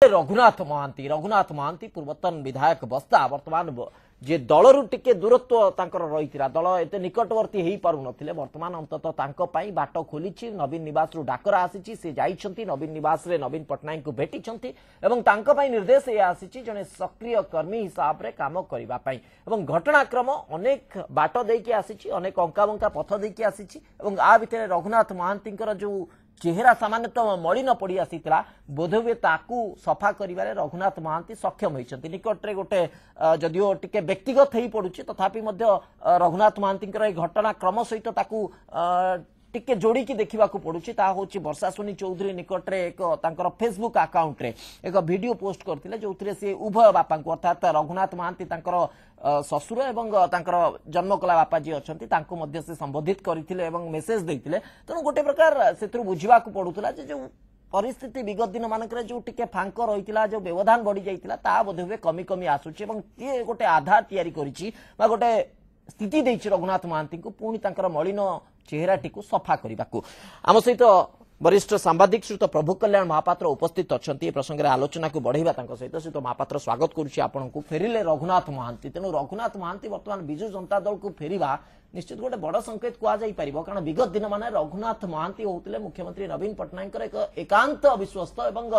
रघुनाथ महांती पूर्वतन विधायक बस्ता वर्तमान जे दलरू टिके दूरत्व तांकर रही दल एत निकटवर्ती हो पारु नथिले वर्तमान अंततः तांको पई बाट खोली नवीन निवास रु डाकरा आसी से जाइछंती नवीन निवास रे नवीन पटनायक को भेटिछंती एवं तांको पई निर्देश ए आसी जने सक्रिय कर्मी हिसाब रे काम करिबा पई एवं घटनाक्रम अनेक बाट देकी आसी अनेक अंकाबंका पथ देकी आसी एवं आ भितरे रघुनाथ महांतींकर जो चेहरा सामान्यतः मलिन पड़ी आसीला बोधहुए ताकू सफा करिबारे रघुनाथ महांती सक्षम होइछंती निकटरे गोटे जदिओ टिके व्यक्तिगत हेई पडुची तथापि मध्य रघुनाथ महांतींकर ए घटना क्रम सहित ताकू टिके जोड़ी की देखा पड़ुची ता होची वर्षासुनी चौधरी निकटरे एक तांकर फेसबुक अकाउंट रे एक वीडियो पोस्ट करथिले जोथिरे से उभय बापा को अर्थात रघुनाथ महांती तांकर ससुर एवं तांकर जन्म कला बापा जी अछंती तांको मध्य से संबोधित करथिले एवं मेसेज देथिले तनो गोटे प्रकार सेतरु बुझिबा को पडुतला जे जो परिस्थिति विगत दिन मानकरे जो टिके फांक रहितिला जो व्यवधान बढ़ी जाइतिला ता बोधवे कमी कमी आसुची एवं ये गोटे आधार तयारी करिछि बा गोटे स्थिति देछि रघुनाथ महांती को पुणी तांकर मलिन चेहराटी को सफा करने को आम सहित वरिष्ठ सांबादिक श्रीत प्रभु कल्याण महापात्र उपस्थित अच्छा प्रसंग में आलोचना को बढ़ेगा सहित श्रीत महापात्र स्वागत करुच्ची आपण को फेरिले रघुनाथ महांती तेणु रघुनाथ महांती वर्तमान विजु जनता दल को फेरिबा निश्चित गोटे बड़ संकेत कहुई कारण विगत दिन मान रघुनाथ महांती होते मुख्यमंत्री नवीन पट्टनायक एक एकांत विश्वस्त एवं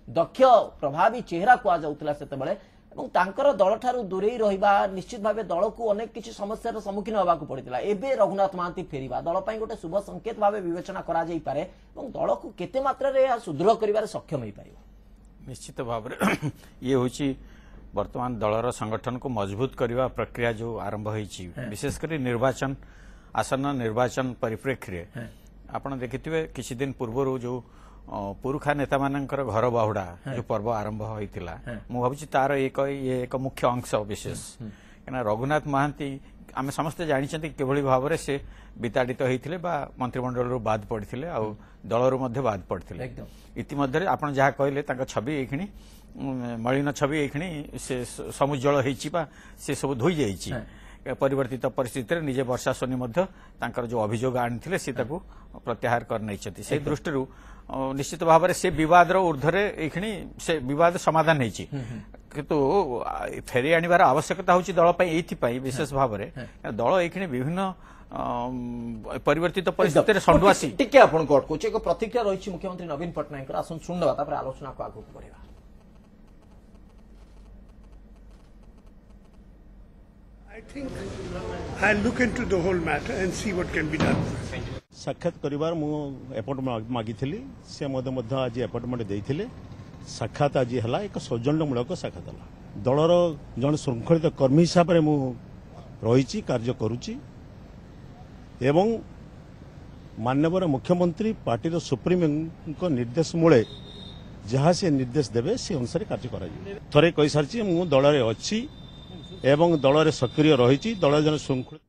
दक्ष प्रभावी चेहरा कहुला से तांकर दल ठारू दूरे रहिबा निश्चित भाव दल को अनेक किसी समस्यार सम्मुखीन होगा पड़ता एवं रघुनाथ महांती फेरिबा दल पर गोटे शुभ संकेत भाव विवेचना करा जाई पारे और दल को केते मात्रा रे सुदृढ़ करिवार सक्षम होई पारिबो निश्चित भाव ये होची वर्तमान दलर संगठन को मजबूत करने प्रक्रिया जो आरंभ होईची विशेषकर निर्वाचन आसन निर्वाचन परिप्रेक्षी आपड़ देखिथिबे किछि दिन पूर्व जो पुरुखा नेता मानकर घर बाहुड़ा जो पर्व आरंभ होइतिला मु भाबुची तार ये एक मुख्य अंश विशेष कना रघुनाथ महांती आमे समस्त जानिछंती केभली भाव रे से विताड़ित होइथिले बा मंत्रिमंडल रो बाद पड़थिले आ दल रो मध्ये बाद पड़थिले इति मध्ये आपण जहा कहले ताका छवि एखणी मलिन छवि एखणी से समुज्जवल होईची बा से सब धोई जाईची परिवर्तित परिस्थिति निजे वर्षासनी जो अभियोग आनी से प्रत्याहार कर से दृष्टि निश्चित भाव से विवाद ऊर्धरे एखणी से विवाद समाधान होती किंतु फेरी आनिबार आवश्यकता होची दल पई विशेष भाव में दल एखणी विभिन्न परिवर्तित परिस्थिति संडुआसी टिके आपन कोट कोचे एक प्रतिक्रिया रही मुख्यमंत्री नवीन पट्टनायक आसन सुनवा तापर आलोचना को आगु बढ़ेगा। I think I'll look into the whole matter and see what can be done. साक्षात करिवार मु अपॉइंटमेंट मागिथिली से मध्य आज अपॉइंटमेंट देइथिले साक्षात आज हला एक सौजन्यमूलक साक्षात हला दलर जन श्रृंखलित कर्मी हिसाब रे मु रहिची कार्य करूची एवं माननीय मुख्यमंत्री पार्टी सुप्रीमो को निर्देश मूले जहाँ से निर्देश देवे से अनुसार कार्य करा थरे कहि सारची मु दल रे अछि एवं दल रे सक्रिय रहिची दल जन श्रृंखलित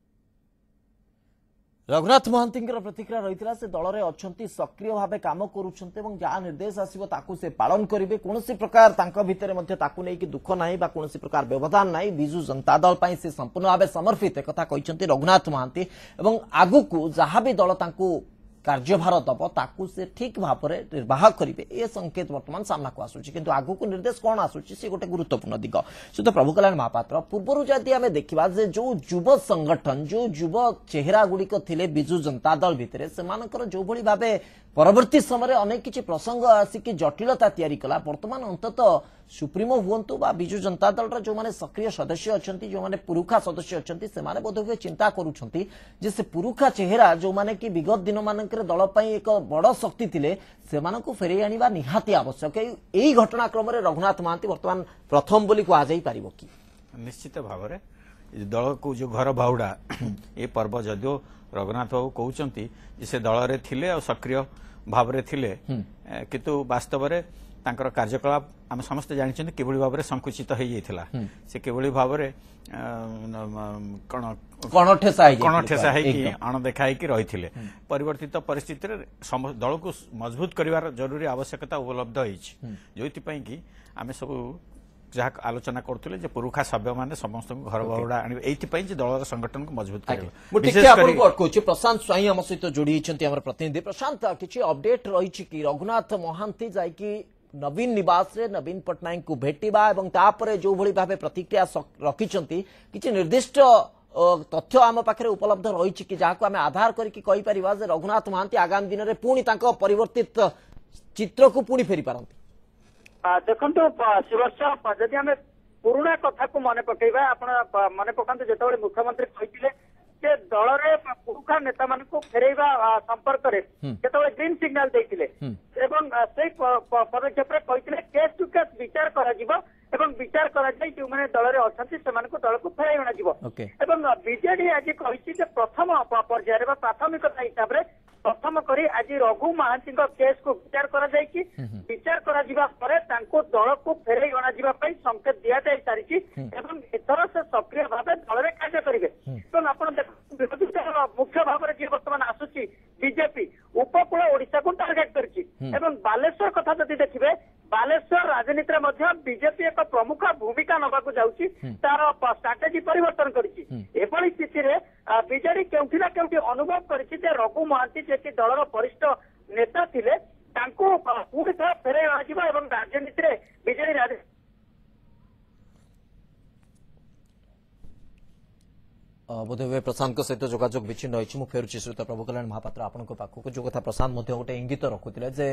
रघुनाथ महांती प्रतिक्रिया रही से दल में अच्छा सक्रिय भाव कम कर जहाँ निर्देश आसो से पालन करेंगे कौन प्रकार भितर नहीं दुख ना कौन प्रकार व्यवधान ना विजु जनता दल पर से संपूर्ण भाव समर्पित एक कहते रघुनाथ महांती आगु जहाँ भी दल कार्यभार दब ताकू से ठीक भाव में निर्वाह करेंगे ये संकेत वर्तमान सामना को आसूची किंतु आगु को निर्देश कौन आसूची से गोटे गुरुत्वपूर्ण दिग शुद्ध प्रभु कल्याण महापात्र पूर्व जदि आम देखा जो युव संगठन जो युव चेहरा गुड़िक थे विजु जनता दल भितर से जो भली भाव परवर्ती समय अनेक किसी प्रसंग आसिक जटिलता तैयारी कला वर्तमान अंततः सुप्रीमो हुंतु बा विजु जनता दल जो माने सक्रिय सदस्य अच्छा जो माने पुरुखा सदस्य अच्छा से बोधहुए चिंता करुछंती जे से पुरुखा चेहरा जो माने कि विगत दिन मानकर दल पई एक बड़ शक्ति थिले सेमानकु फेरै आनिबा निहाती आवश्यक एई घटनाक्रम रे रघुनाथ महांती वर्तमान प्रथम बोली को आजाई पारिबो कि निश्चित भाव में दल को जो घर बाहुड़ा ये पर्व जदियो रघुनाथ बाबू कहते से दल रे थिले और सक्रिय भाव रे थिले किंतु वास्तव में तांकर कार्यकलाप आम समस्त जानते किभली भाव में संकुचित हो जाइथिला से किभली भाव में कणठेसा अणदेखा रही परिवर्तित परिस्थिति दल को मजबूत करिवार जरूरी आवश्यकता उपलब्ध होती कि आम सब जहाँ आलोचना करते पुरुखा सभ्य मैंने समस्त घर बाहुड़ा आने दल संगठन को मजबूत कर प्रशांत स्वाई आम सहित जोड़ी प्रतिनिधि प्रशांत किसी अपडेट रही कि रघुनाथ महांती जाकि नवीन निवास रे नवीन पट्टनायक को भेटिबा एवं तापरे जो भली भाबे प्रतिक्रिया रखिछंती किछि निर्दिष्ट तथ्य आम पाखे उपलब्ध रही कि जहाँ आम आधार करके कहीपर जे रघुनाथ महांती आगामी दिन में पुणी परिवर्तित चित्र को पुणी फेरी पारती देखो शिवस्व जदि आम पुराणा कथा को मन पकेबा आपण मन पकाते जो मुख्यमंत्री कहते दल रे पुरुखा नेता मान फेरइबा संपर्क में ग्रीन सिग्नाल देते से पदक्षेप कहते केस टू केस विचार कर विचार कर जो मैंने दल में अच्छा से दल को फेरई अणा बीजेडी आज कही प्रथम पर्यायर प्राथमिकता हिसाब से प्रथम करी आज रघु महांती केस को विचार कर विचार कर दल को फेरई अणा संकेत दि जा सारी एथर से सक्रिय भाव दल में कार्य करेंगे आप विरोधी दल मुख्य भाव में जी बर्तमान आसूची बीजेपी उपकूल ओडिशा को टार्गेट कर बालेश्वर कथा जदि देखिए बालेश्वर राजनीति में बीजेपी एक प्रमुख भूमिका नवाक जाऊँगी तार स्ट्राटेजी परिवर्तन करी स्थिति बीजेडी केउठी ना केउठी अनुभव करिछि जे रघु महांती जे दलर वरिष्ठ नेता थिले तांको पुणी थर फेरई अणाजिबा एवं राजनीति रे बीजेडी बोधे प्रशांत सहित जोगाजोग विच्छिन्न रही फेरुची श्रीयुत प्रभु कल्याण महापात्र आपण पाखक जो कथा प्रशांत गोटे इंगित रखुते जे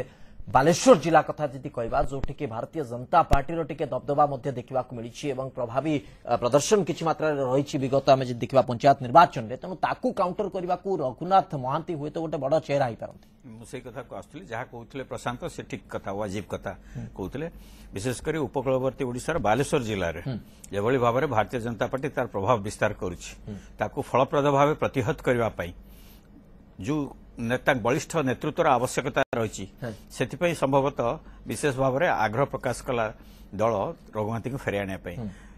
बालेश्वर जिला कथा जी कहवा जोटि कि भारतीय जनता पार्टी टिके दबदबा देखा मिली प्रभावी प्रदर्शन किसी मात्रा रही विगत आम देखा पंचायत निर्वाचन में तेणु ताकू काउंटर करने को रघुनाथ महांती हुए तो गोटे बड़ चेहरा हो पारती मुझे कथा को आसुली जहाँ कहते प्रशांत से ठीक कथा वाजिब कथा कहते विशेषकर उपकूलवर्ती ओडिशार बालेश्वर जिले में जो भाव में भारतीय जनता पार्टी तार प्रभाव विस्तार करुच्ची फलप्रद भाव प्रतिहत करने जो नेता बलिष्ठ नेतृत्वर आवश्यकता रही से संभवतः विशेष भाव में आग्रह प्रकाश कला दल रघुनाथी को फेरी आने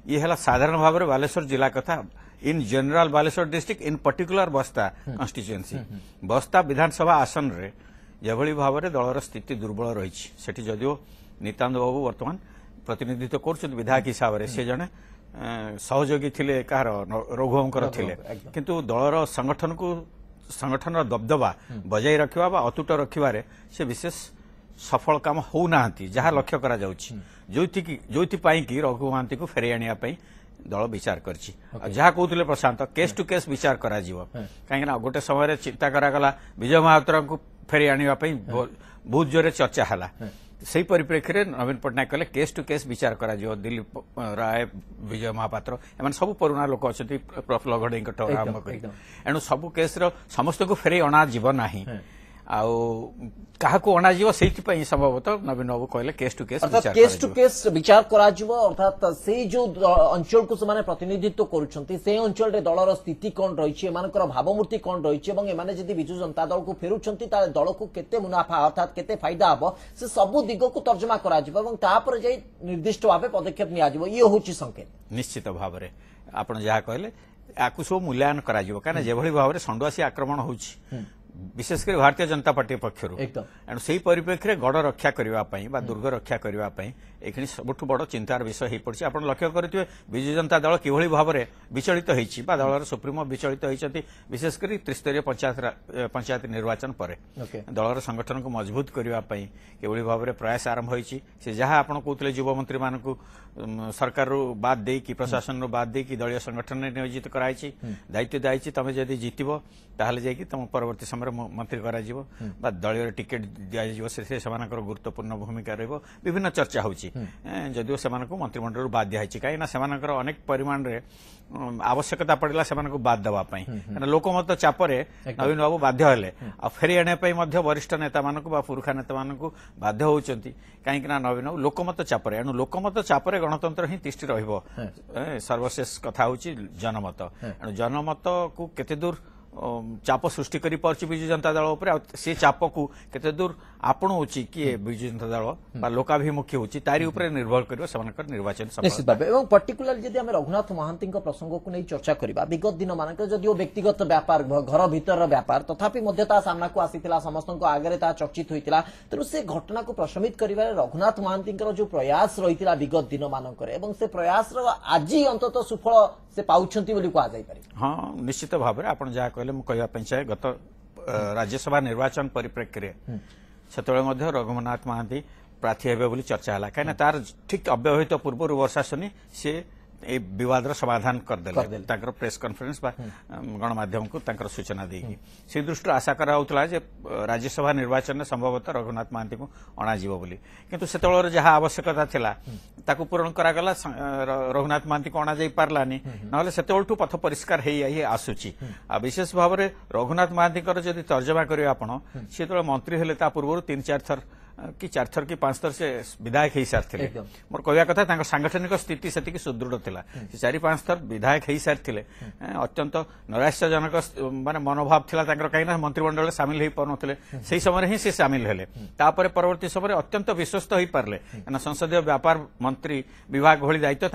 ये है साधारण भाव में बालेश्वर जिला कथा in general Baleshwar district in particular बस्ता कन्स्टिट्युएंसी बस्ता विधानसभा आसन रे जेभली भाव में दलर स्थिति दुर्बल रही जदिव नितानंद बाबू वर्तमान प्रतिनिधित्व कर विधायक हिसाब से सी जड़े सहयोगी थे कहार रघुवंकर थिले किंतु दलर संगठन दबदबा बजाई रखा अतुट रखिबारे से विशेष सफल काम होना जहाँ लक्ष्य करा जो कि रघु महांती को फेरी आने दल विचार कर जहाँ कहते प्रशांत केस टू केस विचार करा कहीं गोटे समय चिंता करागला विजय महापात्र को फेरी आने बहुत जोरे चर्चा है से परिप्रेक्षी में नवीन पट्टनायक कहले केस टू केस विचार करा दिलीप राय विजय महापात्र एम सब पुराणा लोक अच्छा प्रफुल्ल घड़ई आरंभ कर एणु सब केस समस्त को फेरी अणा ना क्या अणाଯିव से संभवतः नवीन बाबू कहले केस टू केस विचार करा अर्थात से जो अंचल को से प्रतिनिधित्व करुछंती से अंचल रे दलर स्थिति कौन रही भावमूर्ति कौन रही जदि विजु जनता दल को फेरुछंती ताले दल को केते मुनाफा अर्थात केते फायदा हबो से सब दिग को तर्जमा करा जाई निर्दिष्ट भाव पदक्षेप निया ये होची संकेत निश्चित भाव में आपण जहाँ कहले आकु सब मूल्यांकन करा कहीं जेभली भाव में संडुआसी आक्रमण होची विशेषकर भारतीय जनता पार्टी पक्षर एणु से परिप्रेक्षी में गड़ रक्षा करने दुर्ग रक्षा करने ये सबुठ बड़ चिंतार विषय हो पड़ी आप लक्ष्य करेंगे विजु जनता दल किभली भाव में विचलित होती दलर सुप्रीमो विचलित होती विशेषकर त्रिस्तरीय पंचायत निर्वाचन पर दलर संगठन को मजबूत करने किभली भाव में प्रयास आरंभ होती से जहाँ आप कहते युवमंत्री मान सरकार बाद देकी प्रशासन बाद देकी दलीय संगठन में नियोजित कराई दायित्व दायी तुम जदि जितब ताहले जाइए तुम परवर्ती समय मंत्री करा दलीय टिकेट दिज्व गुरुत्वपूर्ण भूमिका रही चर्चा होची जदिव से मंत्रिमंडल बाद दिखाई कहीं से अनेक परिमाण में आवश्यकता पड़ा से बाद देवाई लोकमत चापरे नवीन बाबू बाध्य हेले आ फेरी आने वरिष्ठ नेता मानक पुरुखा नेता मानक बाध्य होती कहीं नवीन बाबू लोकमत चापरे एणु लोकमत चापरे गणतंत्र ही तिष्ठि सर्वशेष कथा हूँ जनमत एणु जनमत को केते दूर चाप सृष्टि कर विजु जनता दल उपर से चाप को केते दूर आपणाऊँच किए विजु जनता दल लोकाभिमुखी होची तारी उपर निर्भर कर निर्वाचन निश्चित भाव में पर्टिकुलर जदि आम रघुनाथ महांती प्रसंग को नहीं चर्चा करवा विगत दिन मानक जदिव व्यक्तिगत व्यापार घर भीतर व्यापार तथापि सामना को आसीथिला समस्त आगे चर्चित होता तेणु से घटना को प्रशमित कर रघुनाथ महांती जो प्रयास रही विगत दिन मानक से प्रयास आज अंततः सुफल से पाउछंती बोली कहा जाय पारे। हाँ निश्चित भाव में आपण जहाँ कहले कहवाई चाहे गत राज्यसभा निर्वाचन परिप्रेक्षी से रघुनाथ महांती प्रार्थी हेबे बोली चर्चा है कहीं तार ठीक अव्यवहित पूर्व वर्षा शनि सी ए विवाद समाधान करदे प्रेस कॉन्फ्रेंस गणमाध्यम को सूचना देगी से दृष्टि आशा करा जे राज्यसभा निर्वाचन में संभवतः रघुनाथ महांती को अणाजी बोली किंतु सेतबेलर जहाँ आवश्यकता थिला ताकू पूरण करागला रघुनाथ महांती को अणा जाई पारलानी नहले सेतबेलठू पथ परिष्कार हेई आसुची आ विशेष भाव में रघुनाथ महांती जदि तर्जमा करिवे आपण से तो मंत्री हेले ता पूर्व 3-4 थर कि 4 थर कि 5 थर से विधायक हो सारी मोर कहवा कथा सांगठनिक स्थिति से सुदृढ़ थिला 4-5 थर विधायक हो सारी अत्यंत नैराश्यजनक माने मनोभाव थिला कहीं मंत्रिमंडल सामिल हो पारे से समय ही से सामिल हेले तापर परवर्ती समय अत्यंत विश्वस्त हो पारे संसदीय व्यापार मंत्री विभाग भली दायित्व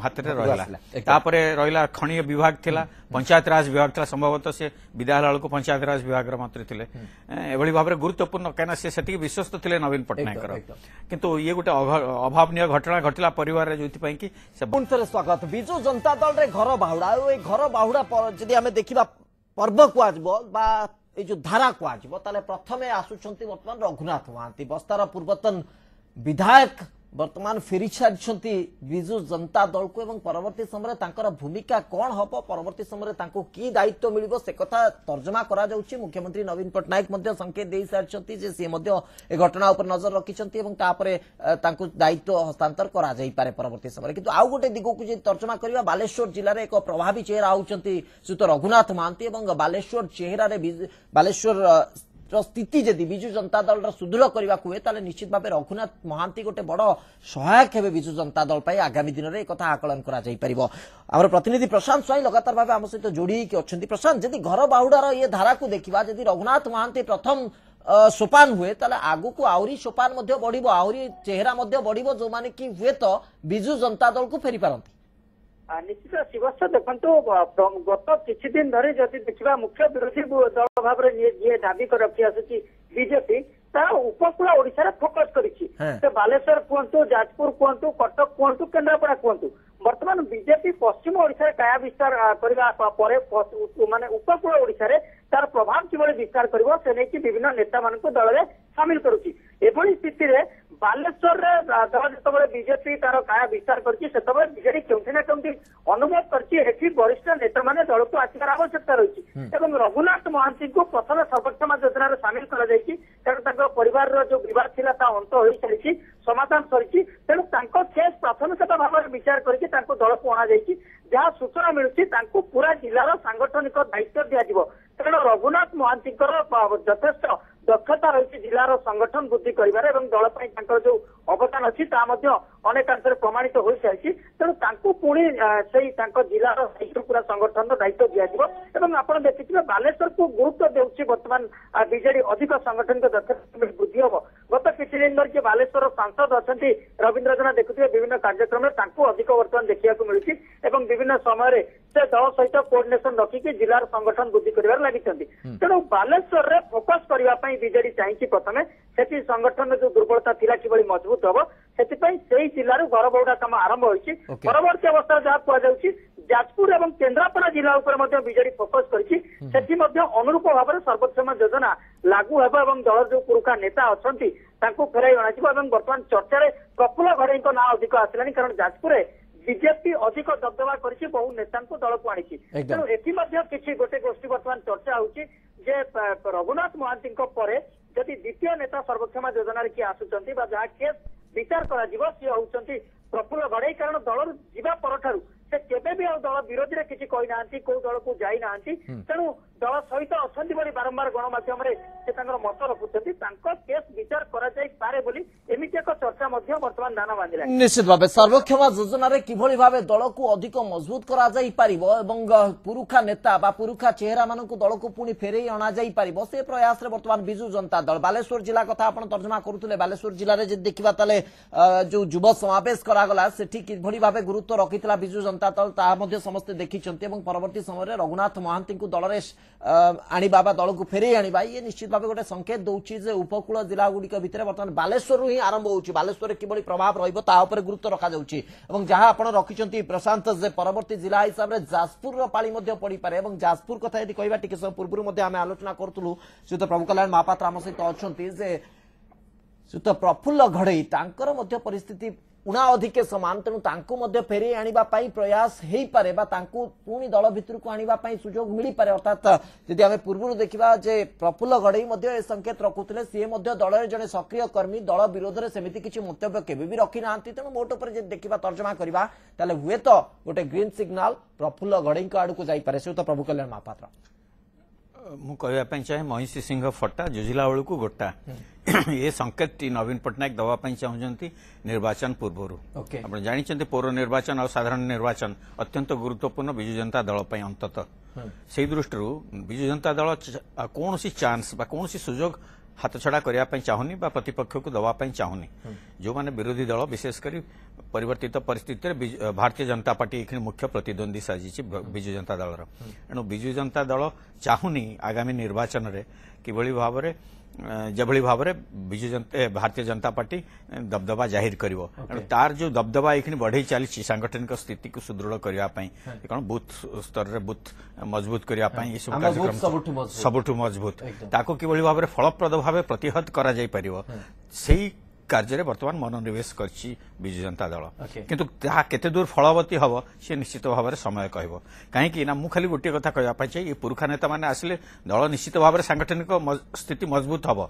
हाथ में रहा रहा खनि विभाग थिला पंचायत राज विभाग थिला संभवतः से विदा बेलू को पंचायत राज विभाग मंत्री थे एभली भाव में गुरुत्वपूर्ण कहीं से विश्वस्त थे नवीन पट्टनायक किंतु ये गोटे अभावनीय घटना घटला परिवार जो स्वागत विजु जनता दल रे घर बाहुड़ा घर बाहुड़ा जदि आम देखा पर्व कह जो धारा कह प्रथम आसुंच बर्तमान रघुनाथ महांती बस्तार पूर्वतन विधायक वर्तमान फेरी सारी विजु जनता दल को एवं परवर्ती समय तांकर भूमिका कौन हम परवर्ती समय कि दायित्व मिल से कथा तर्जमा करा जाउछि मुख्यमंत्री नवीन पट्टनायक संकेत दे सारी सी घटना उपर नजर रखिंट दायित्व हस्तांतर करा जाई पारे परवर्ती समय किंतु आउ गोटे दिग को तर्जमा करबा बालेश्वर जिले में एक प्रभावी चेहरा होउछंती श्रीयुत रघुनाथ महांती एवं बालेश्वर चेहरा बालेश्वर स्थिति जदि विजु जनता दल सुदृढ़ करने हुए ताले निश्चित भाव रघुनाथ महांती गोटे बड़ सहायक हे विजु जनता दल पर आगामी दिन में एक आकलन कर प्रतिनिधि प्रशांत स्वाई लगातार भाव आम सहित जोड़ी अच्छा प्रशांत जदि घर बाहुड़ार ये धारा को देखा जदि रघुनाथ महांती प्रथम सोपान हुए ताले आगु को आहरी सोपान बढ़िबो आहरी चेहरा बढ़िबो जो माने कि हुए तो विजु जनता दल को फेरी पारंती निश्चित शिवस्व देखो गत किछि दिन धरी जदि देखा मुख्य विरोधी दल भाव में दाबी कर रखी आसुची बीजेपी ता उपकूल ओडिशा फोकस करिछि बालेश्वर कहतु जाजपुर कहतु कटक कहतु केन्द्रापड़ा कहतु बर्तमान बीजेपी पश्चिम ओडिशा काया विस्तार करने माने उपकूल ओडिशा तार प्रभाव किभଳି विस्तार करिवो से नेकी विभिन्न नेता मानक दल में शामिल करुछि एभଳି स्थिति रे बालेश्वर दल जो बीजेपी तार काया विस्तार करछि सेतबे बीजेडी केउठी ना केउठी अनुभव करछि एठी वरिष्ठ नेता माने दल को आसिकार आवश्यकता रही एवं रघुनाथ महांती को प्रथम सर्वक्षमा योजना सामिल करा जायछि कारण परिवार जो विवाद थिला ता अंत हो सारी समाधान सरी तेणु केस प्राथमिकता भाव में विचार करके दल को अणा जायछि जहाँ सूचना मिलुछि पूरा जिलार सांगठनिक दायित्व दिया कारण रघुनाथ महांती यथेष्ट दक्षता रही जिलार संगठन वृद्धि कर दल पर जो अवदान अच्छी अनेक अंश प्रमाणित हो सारी तेणु पुणी से जिलार दायित्व पूरा संगठन दायित्व दिया आप देखिए बालेश्वर को गुरुत्व देउछि वर्तमान बीजेडी अधिक सांगठनिक दक्षता वृद्धि हम गत किछि दिन धरिक बालेश्वर सांसद अच्छा रवींद्र जना देखुए विभिन्न कार्यक्रम में अधिक बर्तमान देखा मिलूँ विभिन्न समय से दल सहित कोऑर्डिनेशन रखिकी जिलार संगठन वृद्धि कर लगी तेणु बालेश्वर में फोकस करने बीजेडी चाहिए प्रथम से संगठन जो दुर्बलता थिला कि मजबूत हम से जिलूर घर बहुड़ा कम आरंभ होती परवर्ती अवस्था जहाँ कहुच्छी जाजपुर और केन्द्रापड़ा जिला उपर बीजेडी फोकस कर अनुरूप भाव में सर्वक्षमा योजना लागू होगा दल जो पुरुखा नेता अच्छा फेराई अणाजिव बर्तमान चर्चा प्रफुल्ल घड़ई ना अधिक आसला कारण जाजपुर बीजेपी अधिक दबदबा कर बहु नेता दल को आनी तेणु ये गोटे गोष्ठी बर्तमान चर्चा होची रघुनाथ महांती जदि द्वितीय नेता सर्वक्षमा योजना किए आसुंच जहाँ केस विचार कर प्रफुल्ल घड़ई कारण दल जीवा पर से केबे भी दल विरोधी में किसी कही ना कौ दल को जाई ना तेणु दल सहित अच्छा बारंबार गणमाध्यम मत रखुच्च केस विचार करमिति एक चर्चा बर्तमान दाना बांधिला निश्चित भाव सर्वक्षमा योजना किभଳି भाव दल को अधिक मजबूत करा जाई पारिबो एवं पुरुखा नेता बा पुरुखा चेहरा मानक दल को पुणी फेरई अणा जाई पारिबो से प्रयास रे वर्तमान बिजु जनता दल बालेश्वर जिला कथा आपण तर्जमा करुतले बालेश्वर जिला रे जे देखिबा ताले जो युव समावेश करागला सेठी किभଳି भाव गुरुत्व रखितला बिजु जनता दल ता मध्ये समस्त देखिचंती एवं परवर्ती समय रघुनाथ महांती को दल रे आनिबा बा दल को फेरई आनिबा ये निश्चित भाव गोटे संकेत दउछि जे उपकूल जिला गुड़िक भितर वर्तमान बालेश्वर ही आरंभ होउछि बालेश्वर किभଳି प्रभाव रहिबो ता ऊपर गुरुत्व रखा जाउछि एवं जहां आपण रखिचंती प्रशांत जे परवर्ती जिला हिसाब रे जाजपुर रो पाली मध्ये पड़ी पारे एवं जाजपुर कथा यदि कहबा टिके सब पूर्व मध्ये आमे आलोचना करतुलु श्रीयुत प्रभु कल्याण महापात्र आम सहित अछंती जे ସୁତ ପ୍ରଫୁଲ୍ଲ ଘଡ଼େଇ ତାଙ୍କର ମଧ୍ୟ ପରିସ୍ଥିତି ଉଣା ଅଧିକେ ସମାନ ତେଣୁ ତାଙ୍କୁ ମଧ୍ୟ ଫେରେଇ ଆଣିବା ପାଇଁ ପ୍ରୟାସ ହେଇପାରେ ବା ତାଙ୍କୁ ପୁଣି ଦଳ ଭିତରକୁ ଆଣିବା ପାଇଁ ସୁଯୋଗ ମିଳିପାରେ ଅର୍ଥାତ୍ ଯଦି ଆମେ ପୂର୍ବରୁ ଦେଖିବା ଯେ ପ୍ରଫୁଲ୍ଲ ଘଡ଼େଇ ମଧ୍ୟ ଏ ସଂକେତ ରଖୁଥିଲେ ସିଏ ମଧ୍ୟ ଦଳରେ ଜଣେ ସକ୍ରିୟ କର୍ମୀ ଦଳ ବିରୋଧରେ ସେମିତି କିଛି ମନ୍ତବ୍ୟ କେବେ ବି ରଖିନାହାନ୍ତି ତେଣୁ ମୋଟ ଉପରେ ଯଦି ଦେଖିବା ତର୍ଜମା କରିବା ତାହେଲେ ହୁଏତ ଗୋଟେ ଗ୍ରୀନ୍ ସିଗ୍ନାଲ ପ୍ରଫୁଲ୍ଲ ଘଡ଼େଇଙ୍କ ଆଡ଼କୁ ଯାଇପାରେ ସେ ତ ପ୍ରଭୁ କଲ୍ୟାଣ ମହାପାତ୍ର ମୁଁ କହିବା ପାଇଁ ଚାହେଁ ମହିଷୀ ସିଂହ ଫଟା ଜୁଝିଲା ବେଳକୁ ଗୋଟା ଏ ସଂକେତଟି ନବୀନ ପଟ୍ଟନାୟକ ଦେବା ପାଇଁ ଚାହୁଁଛନ୍ତି ନିର୍ବାଚନ ପୂର୍ବରୁ ଆପଣ ଜାଣିଛନ୍ତି ପୌର ନିର୍ବାଚନ ଆଉ ସାଧାରଣ ନିର୍ବାଚନ ଅତ୍ୟନ୍ତ ଗୁରୁତ୍ୱପୂର୍ଣ୍ଣ ବିଜୁ ଜନତା ଦଳ ପାଇଁ ଅନ୍ତତଃ ସେହି ଦୃଷ୍ଟିରୁ ବିଜୁ ଜନତା ଦଳ କୌଣସି ଚାନ୍ସ ବା କୌଣସି ସୁଯୋଗ ହାତଛଡ଼ା କରିବା ପାଇଁ ଚାହୁଁନି ବା ପ୍ରତିପକ୍ଷକୁ ଦେବା ପାଇଁ ଚାହୁଁନି ଯେଉଁମାନେ ବିରୋଧୀ ଦଳ ବିଶେଷ କରି ପରିବର୍ତ୍ତିତ ପରିସ୍ଥିତିରେ ଭାରତୀୟ ଜନତା ପାର୍ଟି ଏଠି ମୁଖ୍ୟ ପ୍ରତିଦ୍ୱନ୍ଦ୍ୱୀ ସାଜିଛି ବିଜୁ ଜନତା ଦଳର ଏଣୁ ବିଜୁ ଜନତା ଦଳ ଚାହୁଁନି ଆଗାମୀ ନିର୍ବାଚନରେ କିଭଳି ଭାବରେ যেভাবে ভাবে ଭାରତୀୟ ଜନତା ପାର୍ଟି ଦବଦବା ଜାହିର କରିବ ଏଣୁ ତାର ଯେଉଁ ଦବଦବା ଏଇଠି ବଢ଼େଇ ଚାଲିଛି ସାଂଗଠନିକ ସ୍ଥିତିକୁ ସୁଦୃଢ଼ କରିବା ପାଇଁ କ'ଣ ବୁଥ ସ୍ତରରେ ବୁଥ ମଜବୁତ କରିବା ପାଇଁ ଏସବୁ କାର୍ଯ୍ୟକ୍ରମ ସବୁଠୁ ମଜବୁତ ତାକୁ କିଭଳି ଭାବରେ ଫଳପ୍ରଦ ଭାବେ ପ୍ରତିହତ କରାଯାଇପାରିବ ସେଇ କାର୍ଯ୍ୟରେ ବର୍ତ୍ତମାନ ମନୋନିବେଶ କରିଛି ବିଜୁ ଜନତା ଦଳ କିନ୍ତୁ ତାହା କେତେ ଦୂର ଫଳବତୀ ହେବ ସେ ନିଶ୍ଚିତ ଭାବରେ ସମୟ କହିବ କାହିଁକି ନା ମୁଁ ଖାଲି ଗୋଟିଏ କଥା କହିବା ପାଇଁ ଚାହେଁ ଏ ପୁରୁଖା ନେତାମାନେ ଆସିଲେ ଦଳ ନିଶ୍ଚିତ ଭାବରେ ସାଂଗଠନିକ ସ୍ଥିତି ମଜବୁତ ହେବ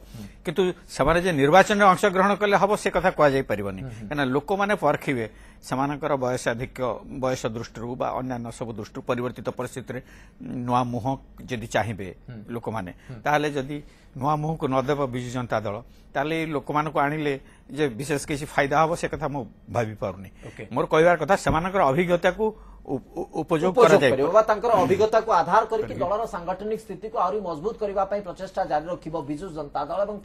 କିନ୍ତୁ ସେମାନେ ଯେ ନିର୍ବାଚନରେ ଅଂଶଗ୍ରହଣ କଲେ ହେବ ସେ କଥା କୁହାଯାଇପାରିବନି କାହିଁକିନା ଲୋକମାନେ ପରଖିବେ ସେମାନଙ୍କର ବୟସ ଦୃଷ୍ଟିରୁ ବା ଅନ୍ୟାନ୍ୟ ସବୁ ଦୃଷ୍ଟିରୁ ପରିବର୍ତ୍ତିତ ପରିସ୍ଥିତିରେ ନୂଆ ମୁହଁ ଯଦି ଚାହିଁବେ ଲୋକମାନେ ତାହେଲେ ଯଦି ନୂଆ ମୁହଁକୁ ନ ଦେବ ବିଜୁ ଜନତା ଦଳ ତାହେଲେ ଏଇ ଲୋକମାନଙ୍କୁ ଆଣିଲେ ଯେ ବିଶେଷ କିଛି ଫାଇଦା ହେବ ସେ କଥା ମୁଁ ଭାବିପାରୁନି ମୋର କହିବାର କଥା ସେମାନଙ୍କର ଅଭିଜ୍ଞତାକୁ ଉପଯୋଗ କରାଯାଇପାରିବ ବା ତାଙ୍କର ଅଭିଜ୍ଞତାକୁ ଆଧାର କରିକି ଦଳର ସାଂଗଠନିକ ସ୍ଥିତିକୁ ଆହୁରି ମଜବୁତ କରିବା ପାଇଁ ପ୍ରଚେଷ୍ଟା ଜାରି ରଖିବ ବିଜୁ ଜନତା ଦଳ ଏବଂ